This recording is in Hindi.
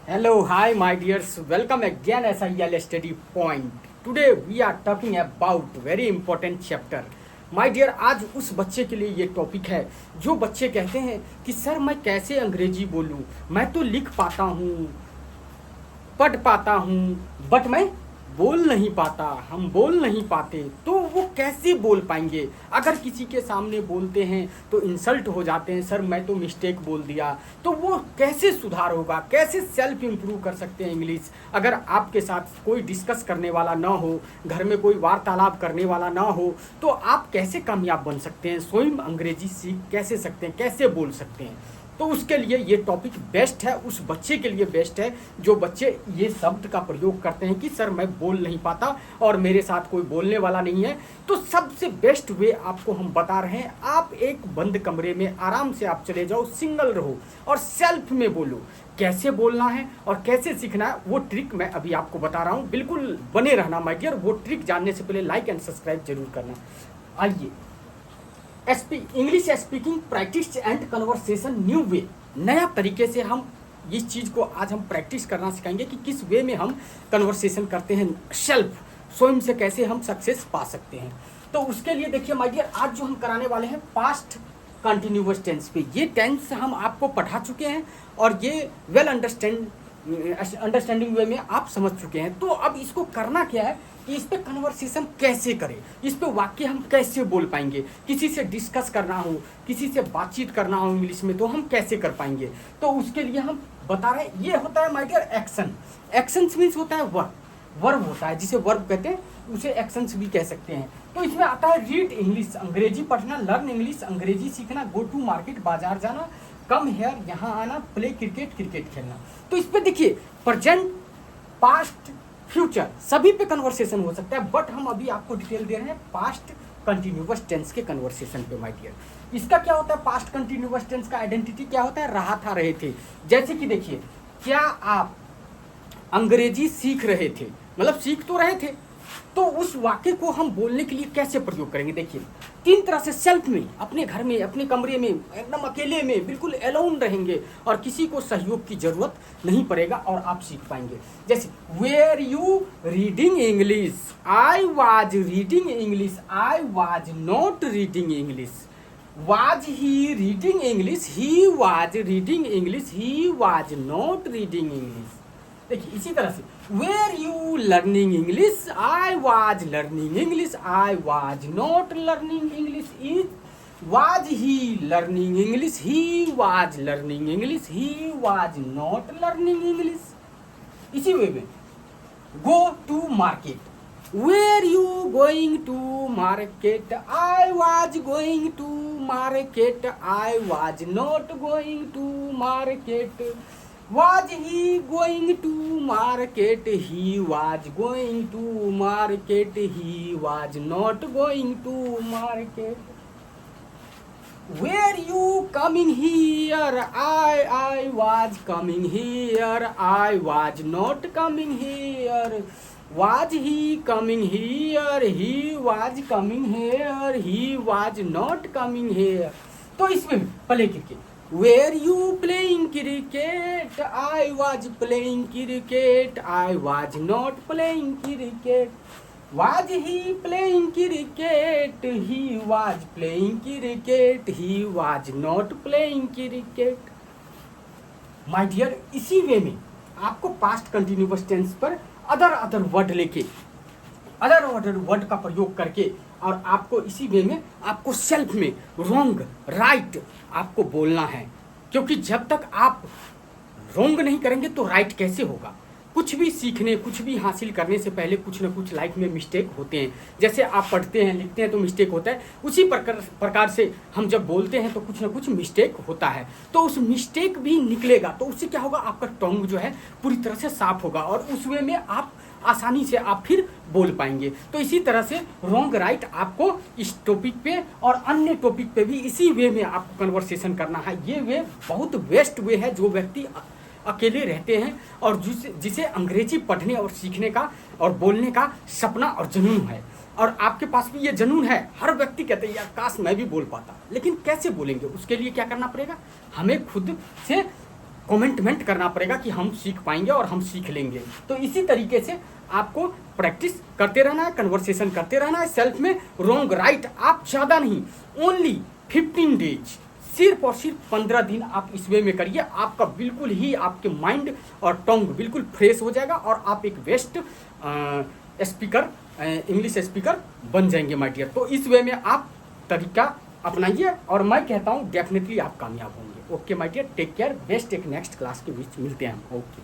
Hello, hi, my dears. Welcome again SIL Study Point. Today we are talking about very important chapter. My dear, आज उस बच्चे के लिए ये टॉपिक है जो बच्चे कहते हैं कि सर मैं कैसे अंग्रेजी बोलूं, मैं तो लिख पाता हूँ, पढ़ पाता हूँ, बट मैं बोल नहीं पाता, हम बोल नहीं पाते। तो वो कैसे बोल पाएंगे? अगर किसी के सामने बोलते हैं तो इंसल्ट हो जाते हैं, सर मैं तो मिस्टेक बोल दिया। तो वो कैसे सुधार होगा, कैसे सेल्फ इम्प्रूव कर सकते हैं इंग्लिश? अगर आपके साथ कोई डिस्कस करने वाला ना हो, घर में कोई वार्तालाप करने वाला ना हो, तो आप कैसे कामयाब बन सकते हैं? स्वयं अंग्रेजी सीख कैसे सकते हैं, कैसे बोल सकते हैं? तो उसके लिए ये टॉपिक बेस्ट है, उस बच्चे के लिए बेस्ट है जो बच्चे ये शब्द का प्रयोग करते हैं कि सर मैं बोल नहीं पाता और मेरे साथ कोई बोलने वाला नहीं है। तो सबसे बेस्ट वे आपको हम बता रहे हैं, आप एक बंद कमरे में आराम से आप चले जाओ, सिंगल रहो और सेल्फ में बोलो। कैसे बोलना है और कैसे सीखना है वो ट्रिक मैं अभी आपको बता रहा हूँ। बिल्कुल बने रहना माय डियर। वो ट्रिक जानने से पहले लाइक एंड सब्सक्राइब जरूर करना। आइए, English speaking practice and conversation new way, नया तरीके से हम इस चीज़ को आज हम प्रैक्टिस करना सिखाएंगे कि किस वे में हम कन्वर्सेशन करते हैं, सेल्फ स्वयं से कैसे हम सक्सेस पा सकते हैं। तो उसके लिए देखिए माय डियर, आज जो हम कराने वाले हैं पास्ट कंटिन्यूअस टेंस पे। ये टेंस हम आपको पढ़ा चुके हैं और ये वेल अंडरस्टैंडिंग वे में आप समझ चुके हैं। तो अब इसको करना क्या है कि इस पे कन्वर्सेशन कैसे करें, इस पे वाक्य हम कैसे बोल पाएंगे। किसी से डिस्कस करना हो, किसी से बातचीत करना हो इंग्लिश में, तो हम कैसे कर पाएंगे? तो उसके लिए हम बता रहे हैं, ये होता है my dear action. Actions means होता है वर्ब, वर्ब होता है जिसे वर्ब कहते हैं, उसे एक्शंस भी कह सकते हैं। तो इसमें आता है रीड इंग्लिश, अंग्रेजी पढ़ना, लर्न इंग्लिश, अंग्रेजी सीखना, गो टू मार्केट, बाजार जाना, कम हेयर, यहाँ आना, प्ले क्रिकेट, क्रिकेट खेलना। तो इस पे देखिए प्रेजेंट, पास्ट, फ्यूचर सभी पे कन्वर्सेशन हो सकता है, बट हम अभी आपको डिटेल दे रहे हैं पास्ट कंटिन्यूअस टेंस के कन्वर्सेशन पे माय डियर। इसका क्या होता है पास्ट कंटिन्यूअस टेंस का आइडेंटिटी क्या होता है? रहा था, रहे थे। जैसे कि देखिए, क्या आप अंग्रेजी सीख रहे थे, मतलब सीख तो रहे थे, तो उस वाक्य को हम बोलने के लिए कैसे प्रयोग करेंगे? देखिए, तीन तरह से सेल्फ में, अपने घर में, अपने कमरे में, एकदम अकेले में, बिल्कुल अलोन रहेंगे और किसी को सहयोग की जरूरत नहीं पड़ेगा और आप सीख पाएंगे। जैसे were you reading English, I was reading English, I was not reading English, was he reading English, he was reading English, he was not reading English. देखिए इसी तरह से were you learning English, I was learning English, I was not learning English, is was he learning English, he was learning English, he was not learning English. इसी वे में go to market, were you going to market, I was going to market, I was not going to market, was he going to market, he was going to market, he was not going to market, were you coming here, I was coming here, I was not coming here, was he coming here, he was coming here, he was not coming here। तो इसमें play cricket, Were you playing cricket? I was playing cricket, I was not playing cricket, was he playing cricket, he was playing cricket, he was not playing cricket। My dear, इसी वे में आपको पास्ट कंटिन्यूअस टेंस पर अदर वर्ड लेके, अदर वर्ड का प्रयोग करके, और आपको इसी वे में आपको सेल्फ में रॉन्ग राइट आपको बोलना है। क्योंकि जब तक आप रॉन्ग नहीं करेंगे तो राइट कैसे होगा? कुछ भी सीखने, कुछ भी हासिल करने से पहले कुछ ना कुछ लाइफ में मिस्टेक होते हैं। जैसे आप पढ़ते हैं, लिखते हैं तो मिस्टेक होता है, उसी प्रकार से हम जब बोलते हैं तो कुछ ना कुछ मिस्टेक होता है। तो उस मिस्टेक भी निकलेगा तो उससे क्या होगा? आपका टंग जो है पूरी तरह से साफ होगा और उस वे में आप आसानी से आप फिर बोल पाएंगे। तो इसी तरह से रॉन्ग राइट आपको इस टॉपिक पे और अन्य टॉपिक पे भी इसी वे में आपको कन्वर्सेशन करना है। ये वे बहुत बेस्ट वे है जो व्यक्ति अकेले रहते हैं और जिसे अंग्रेजी पढ़ने और सीखने का और बोलने का सपना और जुनून है। और आपके पास भी ये जुनून है। हर व्यक्ति कहते हैं यार काश मैं भी बोल पाता, लेकिन कैसे बोलेंगे? उसके लिए क्या करना पड़ेगा? हमें खुद से कमिटमेंट करना पड़ेगा कि हम सीख पाएंगे और हम सीख लेंगे। तो इसी तरीके से आपको प्रैक्टिस करते रहना है, कन्वर्सेशन करते रहना है सेल्फ में। रॉन्ग राइट आप ज़्यादा नहीं, ओनली 15 डेज, सिर्फ और सिर्फ 15 दिन आप इस वे में करिए, आपका बिल्कुल ही आपके माइंड और टंग बिल्कुल फ्रेश हो जाएगा और आप एक बेस्ट स्पीकर, इंग्लिश स्पीकर बन जाएंगे माय डियर। तो इस वे में आप तरीका अपनाइए और मैं कहता हूँ डेफिनेटली आप कामयाब होंगे। Okay my dear, take care, best. एक नेक्स्ट क्लास के बीच मिलते हैं हम। ओके।